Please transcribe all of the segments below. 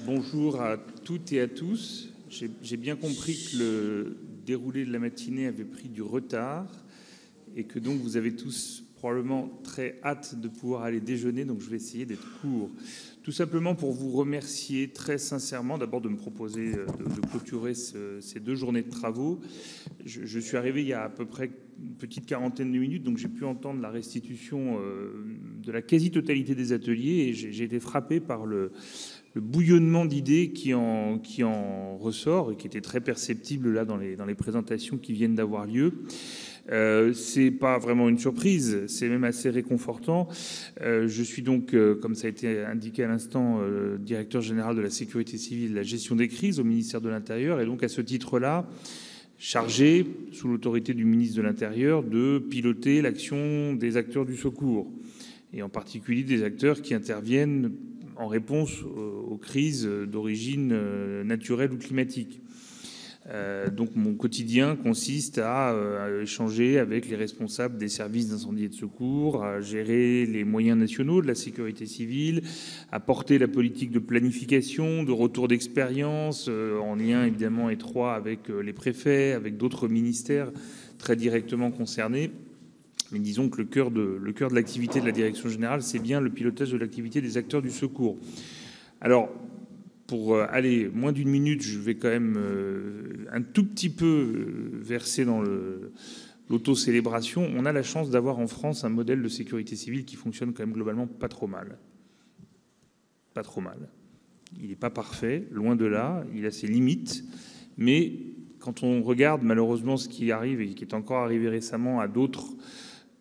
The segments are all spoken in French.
Bonjour à toutes et à tous. J'ai bien compris que le déroulé de la matinée avait pris du retard et que donc vous avez tous probablement très hâte de pouvoir aller déjeuner, donc je vais essayer d'être court. Tout simplement pour vous remercier très sincèrement, d'abord de me proposer de clôturer ces 2 journées de travaux. Je suis arrivé il y a à peu près une petite quarantaine de minutes, donc j'ai pu entendre la restitution de la quasi-totalité des ateliers et j'ai été frappé par le bouillonnement d'idées qui en ressort et qui était très perceptible là dans les présentations qui viennent d'avoir lieu. C'est pas vraiment une surprise, c'est même assez réconfortant. Je suis donc, comme ça a été indiqué à l'instant, directeur général de la sécurité civile et de la gestion des crises au ministère de l'Intérieur, et donc à ce titre-là, chargé, sous l'autorité du ministre de l'Intérieur, de piloter l'action des acteurs du secours, et en particulier des acteurs qui interviennent en réponse aux crises d'origine naturelle ou climatique. Donc mon quotidien consiste à échanger avec les responsables des services d'incendie et de secours, à gérer les moyens nationaux de la sécurité civile, à porter la politique de planification, de retour d'expérience, en lien évidemment étroit avec les préfets, avec d'autres ministères très directement concernés. Mais disons que le cœur de l'activité de la direction générale, c'est bien le pilotage de l'activité des acteurs du secours. Alors, pour aller moins d'une minute, je vais quand même un tout petit peu verser dans l'autocélébration. On a la chance d'avoir en France un modèle de sécurité civile qui fonctionne quand même globalement pas trop mal. Pas trop mal. Il n'est pas parfait, loin de là, il a ses limites, mais quand on regarde malheureusement ce qui arrive et qui est encore arrivé récemment à d'autres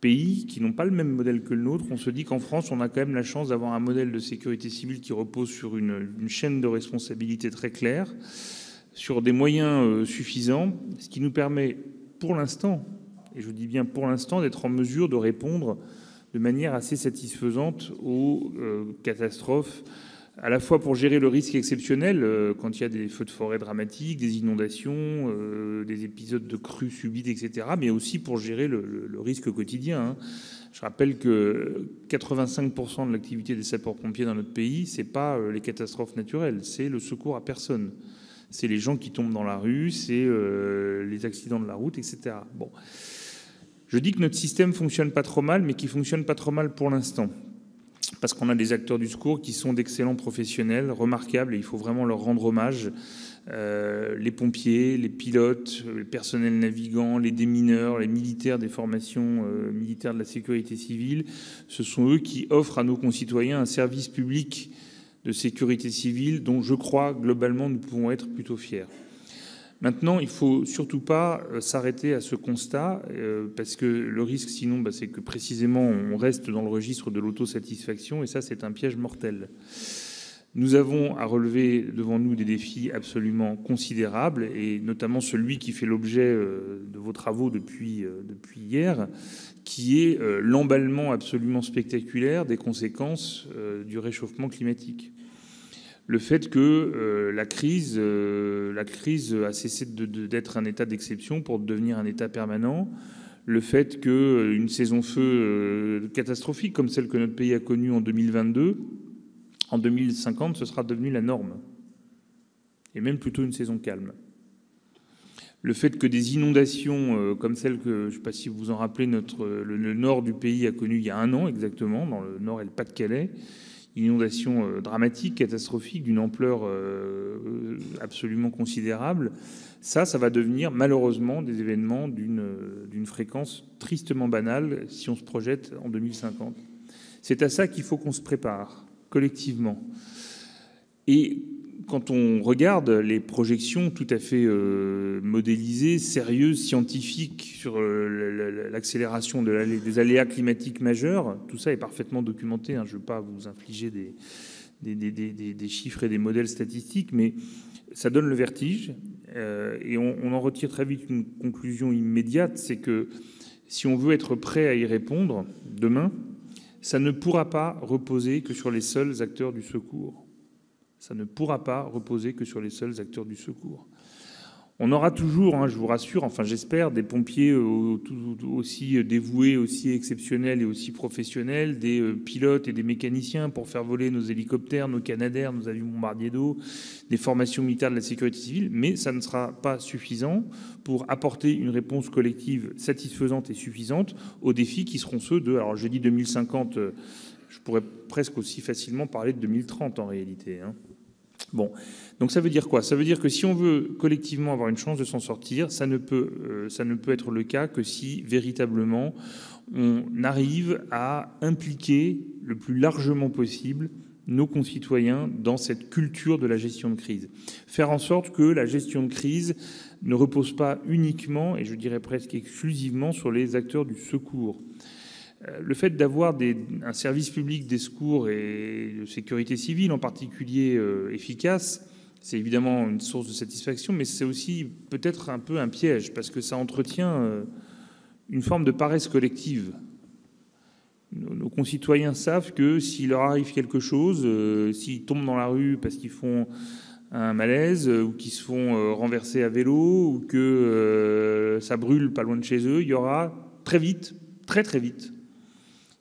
pays qui n'ont pas le même modèle que le nôtre, on se dit qu'en France, on a quand même la chance d'avoir un modèle de sécurité civile qui repose sur une chaîne de responsabilité très claire, sur des moyens suffisants, ce qui nous permet pour l'instant, et je dis bien pour l'instant, d'être en mesure de répondre de manière assez satisfaisante aux catastrophes, à la fois pour gérer le risque exceptionnel quand il y a des feux de forêt dramatiques, des inondations, des épisodes de crues subites, etc., mais aussi pour gérer le risque quotidien. Je rappelle que 85% de l'activité des sapeurs-pompiers dans notre pays, c'est pas les catastrophes naturelles, c'est le secours à personne. C'est les gens qui tombent dans la rue, c'est les accidents de la route, etc. Bon. Je dis que notre système fonctionne pas trop mal, mais qui fonctionne pas trop mal pour l'instant. Parce qu'on a des acteurs du secours qui sont d'excellents professionnels, remarquables, et il faut vraiment leur rendre hommage. Les pompiers, les pilotes, le personnel navigant, les démineurs, les militaires des formations militaires de la sécurité civile, ce sont eux qui offrent à nos concitoyens un service public de sécurité civile dont je crois globalement nous pouvons être plutôt fiers. Maintenant, il ne faut surtout pas s'arrêter à ce constat, parce que le risque, sinon, c'est que précisément, on reste dans le registre de l'autosatisfaction, et ça, c'est un piège mortel. Nous avons à relever devant nous des défis absolument considérables, et notamment celui qui fait l'objet de vos travaux depuis hier, qui est l'emballement absolument spectaculaire des conséquences du réchauffement climatique. Le fait que la crise a cessé d'être un état d'exception pour devenir un état permanent, le fait qu'une saison feu catastrophique comme celle que notre pays a connue en 2022, en 2050, ce sera devenu la norme, et même plutôt une saison calme. Le fait que des inondations comme celle que, je ne sais pas si vous vous en rappelez, le nord du pays a connu il y a 1 an exactement, dans le nord et le Pas-de-Calais, inondation dramatique, catastrophique, d'une ampleur absolument considérable, ça va devenir malheureusement des événements d'une fréquence tristement banale si on se projette en 2050. C'est à ça qu'il faut qu'on se prépare collectivement. Et quand on regarde les projections tout à fait modélisées, sérieuses, scientifiques sur l'accélération des aléas climatiques majeurs, tout ça est parfaitement documenté. Je ne veux pas vous infliger des chiffres et des modèles statistiques, mais ça donne le vertige. Et on en retire très vite une conclusion immédiate, c'est que si on veut être prêt à y répondre demain, ça ne pourra pas reposer que sur les seuls acteurs du secours. Ça ne pourra pas reposer que sur les seuls acteurs du secours. On aura toujours, hein, je vous rassure, enfin j'espère, des pompiers aussi dévoués, aussi exceptionnels et aussi professionnels, des pilotes et des mécaniciens pour faire voler nos hélicoptères, nos Canadair, nos avions bombardiers d'eau, des formations militaires de la sécurité civile, mais ça ne sera pas suffisant pour apporter une réponse collective satisfaisante et suffisante aux défis qui seront ceux de, alors je dis 2050, je pourrais presque aussi facilement parler de 2030 en réalité, hein. Bon, donc ça veut dire quoi? Ça veut dire que si on veut collectivement avoir une chance de s'en sortir, ça ne peut être le cas que si véritablement on arrive à impliquer le plus largement possible nos concitoyens dans cette culture de la gestion de crise. Faire en sorte que la gestion de crise ne repose pas uniquement, et je dirais presque exclusivement, sur les acteurs du secours. Le fait d'avoir un service public des secours et de sécurité civile en particulier efficace, c'est évidemment une source de satisfaction, mais c'est aussi peut-être un peu un piège, parce que ça entretient une forme de paresse collective. Nos concitoyens savent que s'il leur arrive quelque chose, s'ils tombent dans la rue parce qu'ils font un malaise, ou qu'ils se font renverser à vélo, ou que ça brûle pas loin de chez eux, il y aura très vite, très très vite,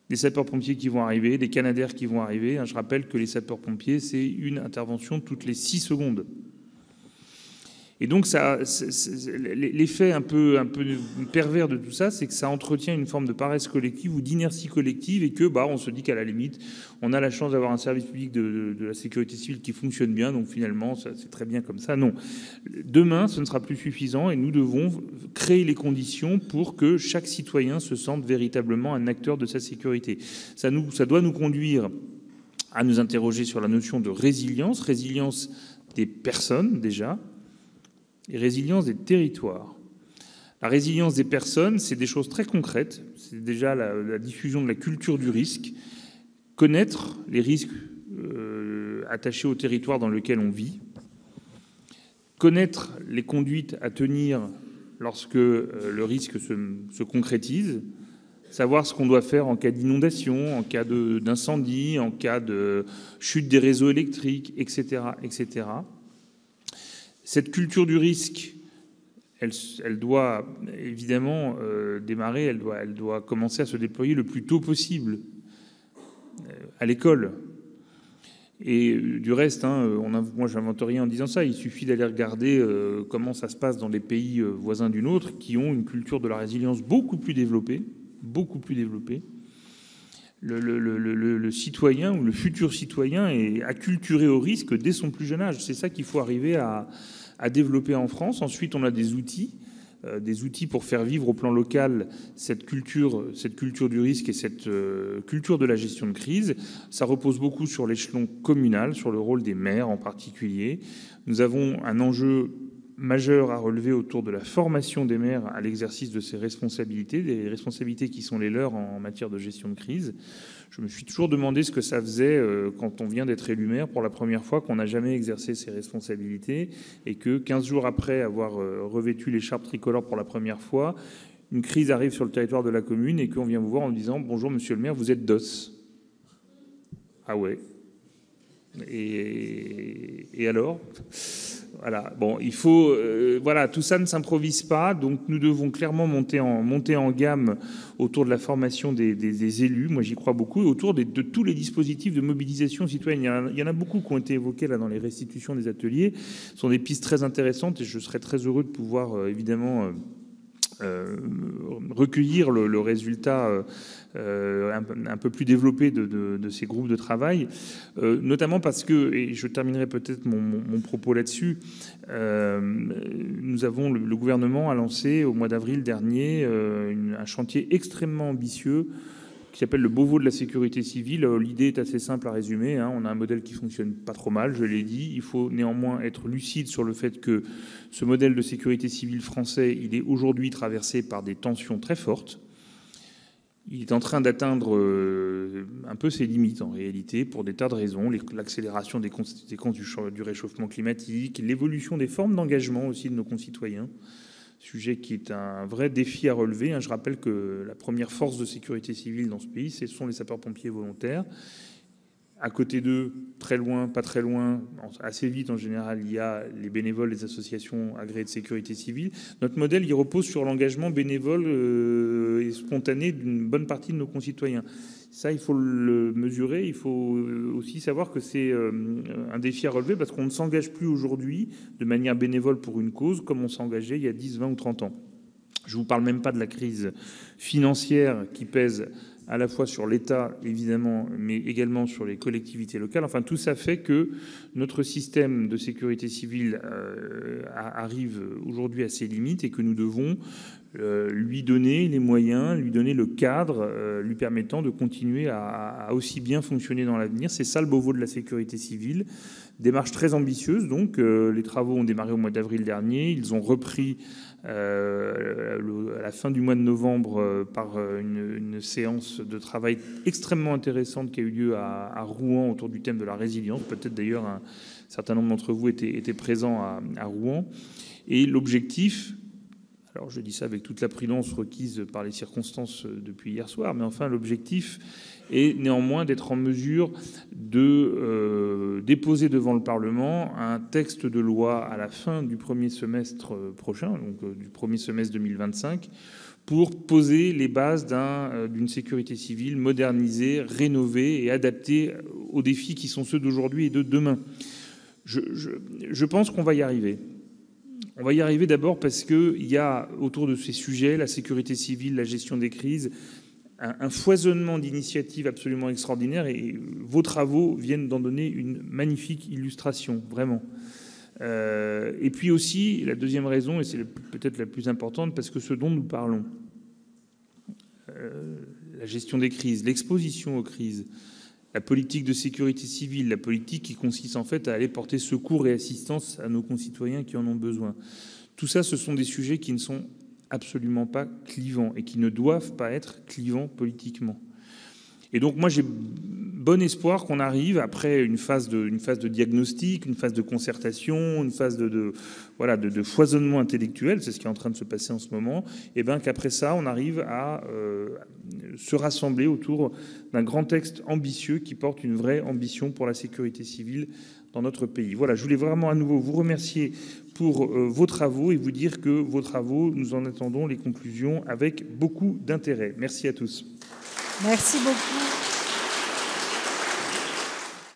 des sapeurs-pompiers qui vont arriver, des Canadair qui vont arriver. Je rappelle que les sapeurs-pompiers, c'est une intervention toutes les 6 secondes. Et donc, l'effet un peu pervers de tout ça, c'est que ça entretient une forme de paresse collective ou d'inertie collective et que, on se dit qu'à la limite, on a la chance d'avoir un service public de la sécurité civile qui fonctionne bien, donc finalement, c'est très bien comme ça. Non. Demain, ce ne sera plus suffisant et nous devons créer les conditions pour que chaque citoyen se sente véritablement un acteur de sa sécurité. Ça doit nous conduire à nous interroger sur la notion de résilience des personnes déjà, et résilience des territoires. La résilience des personnes, c'est des choses très concrètes. C'est déjà la diffusion de la culture du risque, connaître les risques attachés au territoire dans lequel on vit, connaître les conduites à tenir lorsque le risque se concrétise, savoir ce qu'on doit faire en cas d'inondation, en cas d'incendie, en cas de chute des réseaux électriques, etc., etc. Cette culture du risque, elle doit évidemment démarrer, elle doit commencer à se déployer le plus tôt possible à l'école. Et du reste, moi j'invente rien en disant ça, il suffit d'aller regarder comment ça se passe dans les pays voisins du nôtre qui ont une culture de la résilience beaucoup plus développée. Le citoyen ou le futur citoyen est acculturé au risque dès son plus jeune âge. C'est ça qu'il faut arriver à développer en France. Ensuite, on a des outils pour faire vivre au plan local cette culture du risque et cette culture de la gestion de crise. Ça repose beaucoup sur l'échelon communal, sur le rôle des maires en particulier. Nous avons un enjeu majeur à relever autour de la formation des maires à l'exercice de ces responsabilités, des responsabilités qui sont les leurs en matière de gestion de crise. Je me suis toujours demandé ce que ça faisait quand on vient d'être élu maire pour la première fois, qu'on n'a jamais exercé ces responsabilités et que 15 jours après avoir revêtu l'écharpe tricolore pour la première fois, une crise arrive sur le territoire de la commune et qu'on vient vous voir en disant « Bonjour monsieur le maire, vous êtes DOS ». Ah ouais. Et alors ? Voilà. Bon, il faut, tout ça ne s'improvise pas. Donc, nous devons clairement monter en gamme autour de la formation des élus. Moi, j'y crois beaucoup. Et autour de tous les dispositifs de mobilisation citoyenne. Il y en a beaucoup qui ont été évoqués là dans les restitutions des ateliers. Ce sont des pistes très intéressantes et je serais très heureux de pouvoir évidemment recueillir le résultat un peu plus développé de ces groupes de travail, notamment parce que, et je terminerai peut-être mon propos là-dessus, le gouvernement a lancé au mois d'avril dernier un chantier extrêmement ambitieux qui s'appelle le Beauvau de la sécurité civile. L'idée est assez simple à résumer. On a un modèle qui fonctionne pas trop mal, je l'ai dit. Il faut néanmoins être lucide sur le fait que ce modèle de sécurité civile français, il est aujourd'hui traversé par des tensions très fortes. Il est en train d'atteindre un peu ses limites en réalité pour des tas de raisons. L'accélération des conséquences du réchauffement climatique, l'évolution des formes d'engagement aussi de nos concitoyens. Sujet qui est un vrai défi à relever. Je rappelle que la première force de sécurité civile dans ce pays, ce sont les sapeurs-pompiers volontaires. À côté d'eux, très loin, pas très loin, assez vite en général, il y a les bénévoles, les associations agréées de sécurité civile. Notre modèle, il repose sur l'engagement bénévole et spontané d'une bonne partie de nos concitoyens. Ça, il faut le mesurer. Il faut aussi savoir que c'est un défi à relever parce qu'on ne s'engage plus aujourd'hui de manière bénévole pour une cause comme on s'engageait il y a 10, 20 ou 30 ans. Je ne vous parle même pas de la crise financière qui pèse à la fois sur l'État, évidemment, mais également sur les collectivités locales. Enfin, tout ça fait que notre système de sécurité civile arrive aujourd'hui à ses limites et que nous devons lui donner les moyens, lui donner le cadre, lui permettant de continuer à aussi bien fonctionner dans l'avenir. C'est ça le Beauvau de la sécurité civile. Démarche très ambitieuse, donc les travaux ont démarré au mois d'avril dernier. Ils ont repris à la fin du mois de novembre par une séance de travail extrêmement intéressante qui a eu lieu à Rouen autour du thème de la résilience. Peut-être d'ailleurs un certain nombre d'entre vous étaient présents à Rouen. Et l'objectif, alors je dis ça avec toute la prudence requise par les circonstances depuis hier soir, mais enfin l'objectif est néanmoins d'être en mesure de déposer devant le Parlement un texte de loi à la fin du premier semestre prochain, donc du premier semestre 2025, pour poser les bases d'une sécurité civile modernisée, rénovée et adaptée aux défis qui sont ceux d'aujourd'hui et de demain. Je pense qu'on va y arriver. On va y arriver d'abord parce qu'il y a autour de ces sujets, la sécurité civile, la gestion des crises, un foisonnement d'initiatives absolument extraordinaire et vos travaux viennent d'en donner une magnifique illustration, vraiment. Et puis aussi, la deuxième raison, et c'est peut-être la plus importante, parce que ce dont nous parlons, la gestion des crises, l'exposition aux crises, la politique de sécurité civile, la politique qui consiste en fait à aller porter secours et assistance à nos concitoyens qui en ont besoin. Tout ça, ce sont des sujets qui ne sont absolument pas clivants et qui ne doivent pas être clivants politiquement. Et donc moi j'ai bon espoir qu'on arrive après une phase de diagnostic, une phase de concertation, une phase de foisonnement intellectuel, c'est ce qui est en train de se passer en ce moment, et bien qu'après ça on arrive à se rassembler autour d'un grand texte ambitieux qui porte une vraie ambition pour la sécurité civile dans notre pays. Voilà, je voulais vraiment à nouveau vous remercier pour vos travaux et vous dire que vos travaux, nous en attendons les conclusions avec beaucoup d'intérêt. Merci à tous. Merci beaucoup.